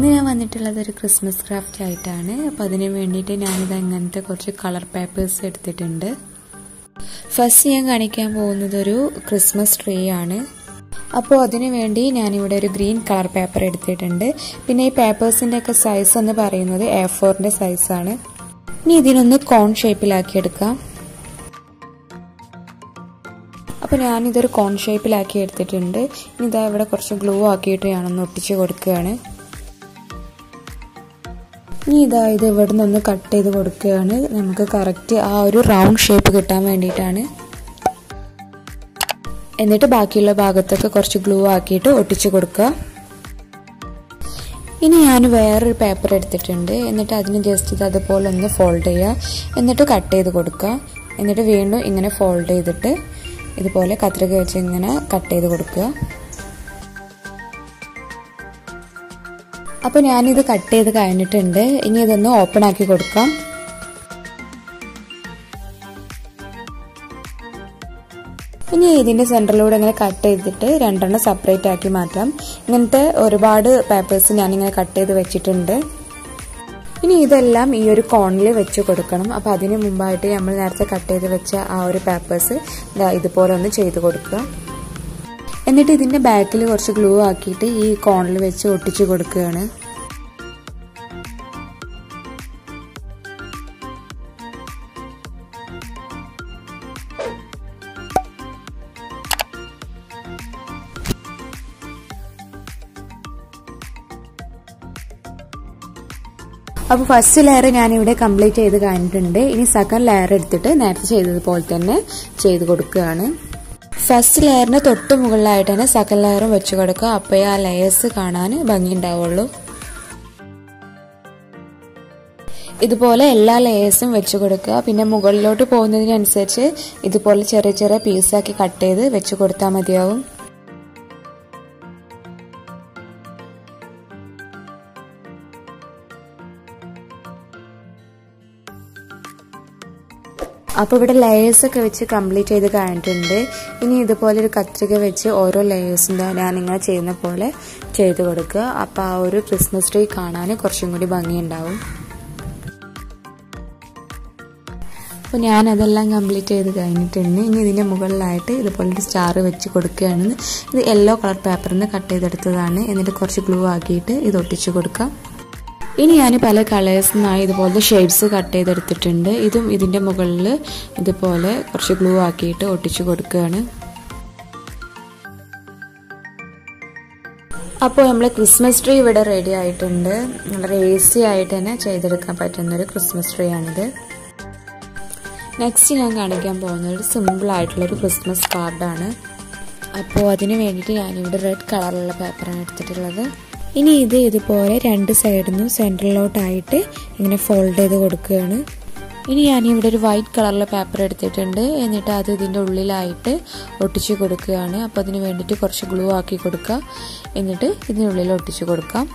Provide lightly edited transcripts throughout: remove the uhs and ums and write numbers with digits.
ഇന്ന് ഞാൻ വന്നിട്ടുള്ളത് ഒരു ക്രിസ്മസ് ക്രാഫ്റ്റ് ആയിട്ടാണ്. അപ്പോൾ അതിന് വേണ്ടിയിട്ട് ഞാനിത് അങ്ങനത്തെ കുറച്ച് കളർ പേപ്പേഴ്സ് എടുത്തിട്ടുണ്ട്. ഫസ്റ്റ് ഞാൻ കാണിക്കാൻ പോകുന്നത് ഒരു ക്രിസ്മസ് ട്രീ ആണ്. അപ്പോൾ അതിനു വേണ്ടി ഞാനിവിടെ ഒരു ഗ്രീൻ കളർ പേപ്പർ എടുത്തിട്ടുണ്ട്. പിന്നെ ഈ പേപ്പേഴ്സിൻ്റെ ഒക്കെ സൈസ് എന്ന് പറയുന്നത് A4 സൈസാണ്. ഇനി ഇതിനൊന്ന് കോൺ ഷേപ്പിലാക്കി എടുക്കാം. അപ്പോൾ ഞാനിതൊരു കോൺ ഷേപ്പിലാക്കി എടുത്തിട്ടുണ്ട്. ഇനി ഇതാ ഇവിടെ കുറച്ച് ഗ്ലൂ ആക്കിയിട്ട് ഞാനൊന്ന് ഒട്ടിച്ച് കൊടുക്കുകയാണ്. ഇനി ഇതാ ഇത് ഇവിടെ നിന്ന് കട്ട് ചെയ്ത് കൊടുക്കുകയാണ്. നമുക്ക് കറക്റ്റ് ആ ഒരു റൗണ്ട് ഷേപ്പ് കിട്ടാൻ വേണ്ടിയിട്ടാണ്. എന്നിട്ട് ബാക്കിയുള്ള ഭാഗത്തൊക്കെ കുറച്ച് ഗ്ലൂ ആക്കിയിട്ട് ഒട്ടിച്ച് കൊടുക്കുക. ഇനി ഞാൻ വേറൊരു പേപ്പർ എടുത്തിട്ടുണ്ട്. എന്നിട്ട് അതിന് ജസ്റ്റ് ഇത് അതുപോലെ ഒന്ന് ഫോൾഡ് ചെയ്യുക. എന്നിട്ട് കട്ട് ചെയ്ത് കൊടുക്കുക. എന്നിട്ട് വീണ്ടും ഇങ്ങനെ ഫോൾഡ് ചെയ്തിട്ട് ഇതുപോലെ കത്രിക വെച്ച് ഇങ്ങനെ കട്ട് ചെയ്ത് കൊടുക്കുക. അപ്പോൾ ഞാനിത് കട്ട് ചെയ്ത് കഴിഞ്ഞിട്ടുണ്ട്. ഇനി ഇതൊന്ന് ഓപ്പൺ ആക്കി കൊടുക്കാം. ഇനി ഇതിന്റെ സെന്ററിലൂടെ ഇങ്ങനെ കട്ട് ചെയ്തിട്ട് രണ്ടെണ്ണം സെപ്പറേറ്റ് ആക്കി മാറ്റാം. ഇങ്ങനത്തെ ഒരുപാട് പേപ്പേഴ്സ് ഞാനിങ്ങനെ കട്ട് ചെയ്ത് വെച്ചിട്ടുണ്ട്. ഇനി ഇതെല്ലാം ഈ ഒരു കോണിൽ വെച്ച് കൊടുക്കണം. അപ്പോൾ അതിന് മുമ്പായിട്ട് നമ്മൾ നേരത്തെ കട്ട് ചെയ്ത് വെച്ച ആ ഒരു പേപ്പേഴ്സ് ഇതുപോലെ ഒന്ന് ചെയ്ത് കൊടുക്കുക. എന്നിട്ട് ഇതിന്റെ ബാക്കിൽ കുറച്ച് ഗ്ലൂ ആക്കിയിട്ട് ഈ കോണിൽ വെച്ച് ഒട്ടിച്ച് കൊടുക്കുകയാണ്. അപ്പോൾ ഫസ്റ്റ് ലെയർ ഞാനിവിടെ കംപ്ലീറ്റ് ചെയ്ത് കഴിഞ്ഞിട്ടുണ്ട്. ഇനി സെക്കൻഡ് ലെയർ എടുത്തിട്ട് നേരത്തെ ചെയ്തതുപോലെ തന്നെ ചെയ്ത് കൊടുക്കുകയാണ്. ഫസ്റ്റ് ലെയറിന് തൊട്ട് മുകളിലായിട്ട് തന്നെ സെക്കൻഡ് ലെയറും വെച്ച് കൊടുക്കുക. അപ്പോൾ ആ ലെയേഴ്സ് കാണാൻ ഭംഗിയുണ്ടാവുള്ളൂ. ഇതുപോലെ എല്ലാ ലെയേഴ്സും വെച്ച് കൊടുക്കുക. പിന്നെ മുകളിലോട്ട് പോകുന്നതിനനുസരിച്ച് ഇതുപോലെ ചെറിയ ചെറിയ പീസാക്കി കട്ട് ചെയ്ത് വെച്ച് കൊടുത്താൽ മതിയാവും. അപ്പോൾ ഇവിടെ ലെയേഴ്സ് ഒക്കെ വെച്ച് കംപ്ലീറ്റ് ചെയ്ത് കഴിഞ്ഞിട്ടുണ്ട്. ഇനി ഇതുപോലെ ഒരു കത്രിക വെച്ച് ഓരോ ലെയേഴ്സും ഞാനിങ്ങനെ ചെയ്യുന്ന പോലെ ചെയ്ത് കൊടുക്കുക. അപ്പോൾ ആ ഒരു ക്രിസ്മസ് ട്രീ കാണാൻ കുറച്ചും കൂടി ഭംഗിയുണ്ടാവും. അപ്പോൾ ഞാനതെല്ലാം കംപ്ലീറ്റ് ചെയ്ത് കഴിഞ്ഞിട്ടുണ്ട്. ഇനി ഇതിൻ്റെ മുകളിലായിട്ട് ഇതുപോലൊരു സ്റ്റാർ വെച്ച് കൊടുക്കുകയാണ്. ഇത് യെല്ലോ കളർ പേപ്പറിൽ നിന്ന് കട്ട് ചെയ്തെടുത്തതാണ്. എന്നിട്ട് കുറച്ച് ഗ്ലൂ ആക്കിയിട്ട് ഇത് ഒട്ടിച്ച് കൊടുക്കാം. ഇനി ഞാൻ പല കളേഴ്സിനായി ഇതുപോലത്തെ ഷെയ്ഡ്സ് കട്ട് ചെയ്തെടുത്തിട്ടുണ്ട്. ഇതും ഇതിൻ്റെ മുകളിൽ ഇതുപോലെ കുറച്ച് ഗ്ലൂ ആക്കിയിട്ട് ഒട്ടിച്ച് കൊടുക്കുകയാണ്. അപ്പോൾ നമ്മൾ ക്രിസ്മസ് ട്രീ ഇവിടെ റെഡി ആയിട്ടുണ്ട്. വളരെ ഈസി ആയിട്ട് തന്നെ ചെയ്തെടുക്കാൻ പറ്റുന്നൊരു ക്രിസ്മസ് ട്രീ ആണിത്. നെക്സ്റ്റ് ഞാൻ കാണിക്കാൻ പോകുന്നത് സിമ്പിൾ ആയിട്ടുള്ളൊരു ക്രിസ്മസ് കാർഡാണ്. അപ്പോൾ അതിന് വേണ്ടിയിട്ട് ഞാനിവിടെ റെഡ് കളറുള്ള പേപ്പറാണ് എടുത്തിട്ടുള്ളത്. ഇനി ഇത് ഇതുപോലെ രണ്ട് സൈഡിൽ നിന്നും സെൻറ്ററിലോട്ടായിട്ട് ഇങ്ങനെ ഫോൾഡ് ചെയ്ത് കൊടുക്കുകയാണ്. ഇനി ഞാനിവിടെ ഒരു വൈറ്റ് കളറിലെ പേപ്പർ എടുത്തിട്ടുണ്ട്. എന്നിട്ട് അത് ഇതിൻ്റെ ഉള്ളിലായിട്ട് ഒട്ടിച്ച് കൊടുക്കുകയാണ്. അപ്പോൾ അതിന് വേണ്ടിയിട്ട് കുറച്ച് ഗ്ലൂ ആക്കി കൊടുക്കുക. എന്നിട്ട് ഇതിനുള്ളിൽ ഒട്ടിച്ച് കൊടുക്കാം.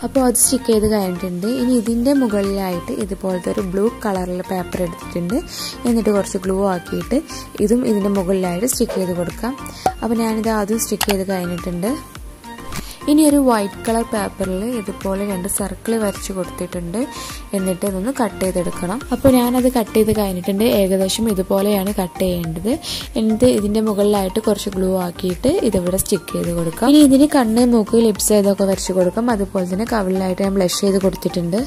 അപ്പോൾ അത് സ്റ്റിക്ക് ചെയ്ത് കഴിഞ്ഞിട്ടുണ്ട്. ഇനി ഇതിൻ്റെ മുകളിലായിട്ട് ഇതുപോലത്തെ ഒരു ബ്ലൂ കളറിലെ പേപ്പർ എടുത്തിട്ടുണ്ട്. എന്നിട്ട് കുറച്ച് ഗ്ലൂ ആക്കിയിട്ട് ഇതും ഇതിൻ്റെ മുകളിലായിട്ട് സ്റ്റിക്ക് ചെയ്ത് കൊടുക്കാം. അപ്പോൾ ഞാനിത് ആദ്യം സ്റ്റിക്ക് ചെയ്ത് കഴിഞ്ഞിട്ടുണ്ട്. ഇനി ഒരു വൈറ്റ് കളർ പേപ്പറിൽ ഇതുപോലെ രണ്ട് സർക്കിൾ വരച്ച് കൊടുത്തിട്ടുണ്ട്. എന്നിട്ട് ഇതൊന്ന് കട്ട് ചെയ്തെടുക്കണം. അപ്പോൾ ഞാനത് കട്ട് ചെയ്ത് കഴിഞ്ഞിട്ടുണ്ട്. ഏകദേശം ഇതുപോലെയാണ് കട്ട് ചെയ്യേണ്ടത്. എന്നിട്ട് ഇതിൻ്റെ മുകളിലായിട്ട് കുറച്ച് ഗ്ലൂ ആക്കിയിട്ട് ഇതിവിടെ സ്റ്റിക്ക് ചെയ്ത് കൊടുക്കാം. ഇനി ഇതിന് കണ്ണ്, മൂക്ക്, ലിപ്സ് ഇതൊക്കെ വരച്ച് കൊടുക്കാം. അതുപോലെ തന്നെ കവിളിലായിട്ട് ഞാൻ ബ്ലഷ് ചെയ്ത് കൊടുത്തിട്ടുണ്ട്.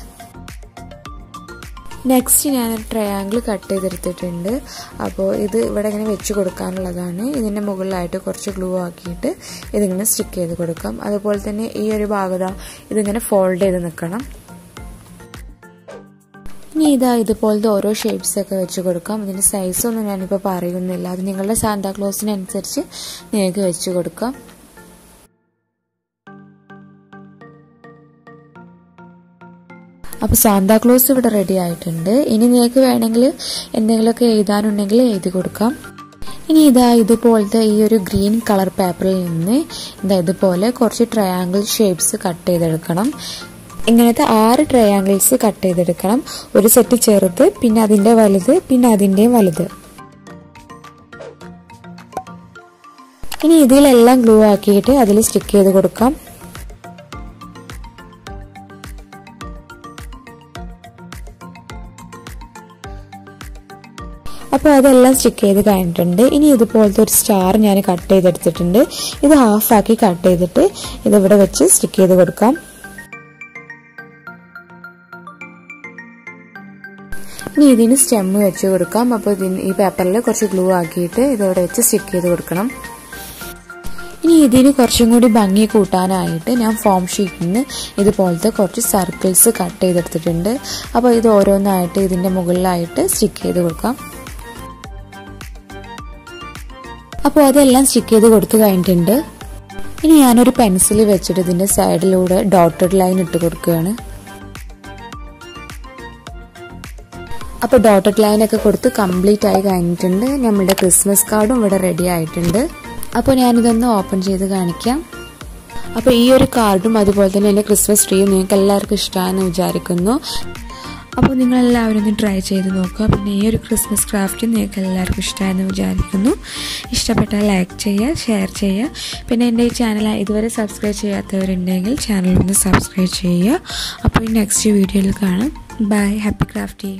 നെക്സ്റ്റ് ഞാനൊരു ട്രയാങ്കിൾ കട്ട് ചെയ്തെടുത്തിട്ടുണ്ട്. അപ്പോൾ ഇത് ഇവിടെ ഇങ്ങനെ വെച്ച് കൊടുക്കാനുള്ളതാണ്. ഇതിൻ്റെ മുകളിലായിട്ട് കുറച്ച് ഗ്ലൂ ആക്കിയിട്ട് ഇതിങ്ങനെ സ്റ്റിക്ക് ചെയ്ത് കൊടുക്കാം. അതുപോലെ തന്നെ ഈ ഒരു ഭാഗത ഇതിങ്ങനെ ഫോൾഡ് ചെയ്ത് നിൽക്കണം. ഇനി ഇതുപോലത്തെ ഓരോ ഷേപ്സൊക്കെ വെച്ച് കൊടുക്കാം. ഇതിൻ്റെ സൈസൊന്നും ഞാനിപ്പോൾ പറയുന്നില്ല. അത് നിങ്ങളുടെ സാന്താക്ലോസിനനുസരിച്ച് നിങ്ങൾക്ക് വെച്ച് കൊടുക്കാം. അപ്പോൾ സാന്താക്ലോസ് ഇവിടെ റെഡി ആയിട്ടുണ്ട്. ഇനി നിങ്ങൾക്ക് വേണമെങ്കിൽ എന്തെങ്കിലുമൊക്കെ എഴുതാനുണ്ടെങ്കിൽ എഴുതി കൊടുക്കാം. ഇനി ഇതുപോലത്തെ ഈ ഒരു ഗ്രീൻ കളർ പേപ്പറിൽ നിന്ന് ഇതുപോലെ കുറച്ച് ട്രയാങ്കിൾ ഷേപ്സ് കട്ട് ചെയ്തെടുക്കണം. ഇങ്ങനത്തെ 6 ട്രയാങ്കിൾസ് കട്ട് ചെയ്തെടുക്കണം. ഒരു സെറ്റ് ചെറുത്, പിന്നെ അതിൻ്റെ വലുത്, പിന്നെ അതിൻ്റെയും വലുത്. ഇനി ഇതിലെല്ലാം ഗ്ലൂ ആക്കിയിട്ട് അതിൽ സ്റ്റിക്ക് ചെയ്ത് കൊടുക്കാം. അപ്പോൾ അതെല്ലാം സ്റ്റിക്ക് ചെയ്ത് കഴിഞ്ഞിട്ടുണ്ട്. ഇനി ഇതുപോലത്തെ ഒരു സ്റ്റാർ ഞാൻ കട്ട് ചെയ്തെടുത്തിട്ടുണ്ട്. ഇത് ഹാഫാക്കി കട്ട് ചെയ്തിട്ട് ഇതിവിടെ വെച്ച് സ്റ്റിക്ക് ചെയ്ത് കൊടുക്കാം. ഇനി ഇതിന് സ്റ്റെമ്മ് വെച്ച് കൊടുക്കാം. അപ്പോൾ ഈ പേപ്പറിൽ കുറച്ച് ഗ്ലൂ ആക്കിയിട്ട് ഇതിവിടെ വെച്ച് സ്റ്റിക്ക് ചെയ്ത് കൊടുക്കണം. ഇനി ഇതിന് കുറച്ചും കൂടി ഭംഗി കൂട്ടാനായിട്ട് ഞാൻ ഫോം ഷീറ്റിൽ നിന്ന് ഇതുപോലത്തെ കുറച്ച് സർക്കിൾസ് കട്ട് ചെയ്തെടുത്തിട്ടുണ്ട്. അപ്പോൾ ഇത് ഓരോന്നായിട്ട് ഇതിൻ്റെ മുകളിലായിട്ട് സ്റ്റിക്ക് ചെയ്ത് കൊടുക്കാം. അപ്പോൾ അതെല്ലാം സ്റ്റിക്ക് ചെയ്ത് കൊടുത്തു കഴിഞ്ഞിട്ടുണ്ട്. ഇനി ഞാനൊരു പെൻസിൽ വെച്ചിട്ട് ഇതിൻ്റെ സൈഡിലൂടെ ഡോട്ടഡ് ലൈൻ ഇട്ട് കൊടുക്കുകയാണ്. അപ്പോൾ ഡോട്ടഡ് ലൈനൊക്കെ കൊടുത്ത് കംപ്ലീറ്റ് ആയി കഴിഞ്ഞിട്ടുണ്ട്. നമ്മളുടെ ക്രിസ്മസ് കാർഡും ഇവിടെ റെഡി ആയിട്ടുണ്ട്. അപ്പോൾ ഞാനിതൊന്ന് ഓപ്പൺ ചെയ്ത് കാണിക്കാം. അപ്പോൾ ഈ ഒരു കാർഡും അതുപോലെ തന്നെ എൻ്റെ ക്രിസ്മസ് ട്രീയും നിങ്ങൾക്ക് എല്ലാവർക്കും ഇഷ്ടമാണെന്ന് വിചാരിക്കുന്നു. അപ്പോൾ നിങ്ങളെല്ലാവരും ഒന്ന് ട്രൈ ചെയ്ത് നോക്കുക. പിന്നെ ഈ ഒരു ക്രിസ്മസ് ക്രാഫ്റ്റ് നിങ്ങൾക്ക് എല്ലാവർക്കും ഇഷ്ടമായെന്ന് വിചാരിക്കുന്നു. ഇഷ്ടപ്പെട്ടാൽ ലൈക്ക് ചെയ്യുക, ഷെയർ ചെയ്യുക. പിന്നെ എൻ്റെ ഈ ചാനൽ ഇതുവരെ സബ്സ്ക്രൈബ് ചെയ്യാത്തവരുണ്ടെങ്കിൽ ചാനൽ ഒന്ന് സബ്സ്ക്രൈബ് ചെയ്യുക. അപ്പോൾ നെക്സ്റ്റ് വീഡിയോയിൽ കാണാം. ബൈ. Happy crafting.